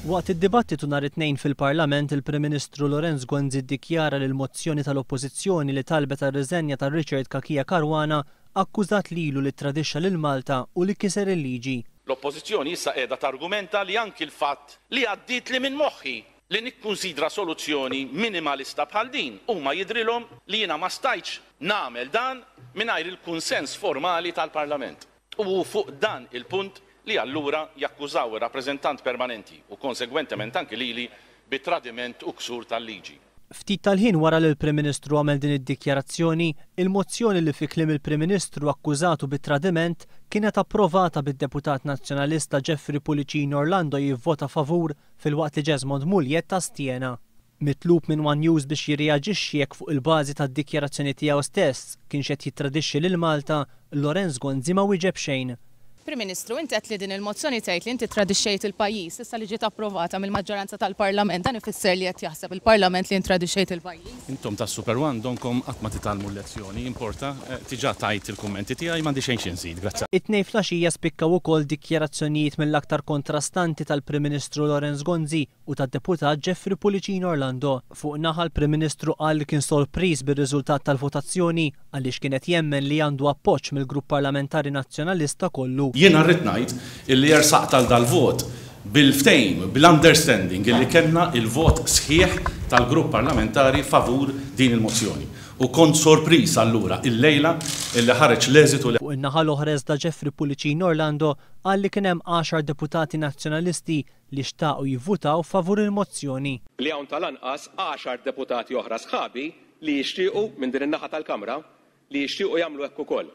Waqt id-dibattitu nhar it-tnejn fil-Parlament, il-Prim Ministru Lorenz Gwenzi ddikjara li l-mozzjoni tal-Oppożizzjoni li talbet għar-riżenja ta' Richard Kakija Caruana akkużat lilu li tradixxa lil Malta u li kiser il-liġi. L-Oppożizzjoni issa qiegħda targumenta li anki l-fatt li għaddiet li minn moħħi li nikkunsidra soluzzjoni minimalista bħal din huma jidrilhom li jiena ma stajtx nagħmel dan mingħajr il-kunsens formali tal-Parlament. U fuq dan il-punt li allura jakkużaw ir-rappreżentant permanenti u konsegwentement anki lili bit-tradiment u ksur tal-liġi. Ftit tal-ħin wara li l-Prim Ministru għamel din id-dikjarazzjoni, il-mozzjoni li fi kliem il-Prim Ministru akkużatu bit-tradiment kienet approvata bid-deputat nazzjonalista Jeffrey Pulicini Orlando jivvota favur fil-waqt li Jesmond Muljet tastiena. Mitlub minn One News biex jirreaġixxi jekk fuq il-bażi tad-dikjarazzjoni tiegħu stess kienx qed jittradixxi lil Malta, Lorenz Gwenzi ma wieġeb xejn. Prim Ministru, inti qed li din il-mozzjoni tgħid li inti tradixxejt il-pajjiż issa li ġiet approvata mill-maġġoranza tal-Parlament, dan ifisser li qed jaħseb il-Parlament li intradixxejt il-pajjiż. Intom tas-Super One donkom qatt ma titgħallmu lezzjoni, importa tiġà tajt il-kummenti tiegħi m'għandi xejn xi nżid, grazzi. It-tnejn flaxija spikkaw ukoll dikjarazzjonijiet mill-aktar kontrastanti tal-Prim Ministru Lorenz Gwenzi u tad-deputat Jeffrey Pulicini Orlando. Fuq naħa l-Prim Ministru qal li kien sorpriż bir-riżultat tal-votazzjoni għaliex kienet jemmen li għandu appoġġ mill-Grupp Parlamentari Nazzjonalista kollu. Jiena rrid ngħid illi jersaq tal-vot bil-ftehim, bil-understanding illi kellna il-vot sħiħ tal-grupp parlamentari favur din il-mozzjoni. U kont sorpriż allura il-lejla illi ħareġ l-eżitu. Fuq in-naħa l-oħra iżda Jeffrey Pulicini Orlando qal li kien hemm 10 deputati nazzjonalisti li xtaqgħu jivvutaw favur il-mozzjoni. Li hawn tal-anqas 10 deputati oħra sħabi li jixtiequ minn din in-naħa tal-Kamra li jixtiequ jagħmlu hekk ukoll.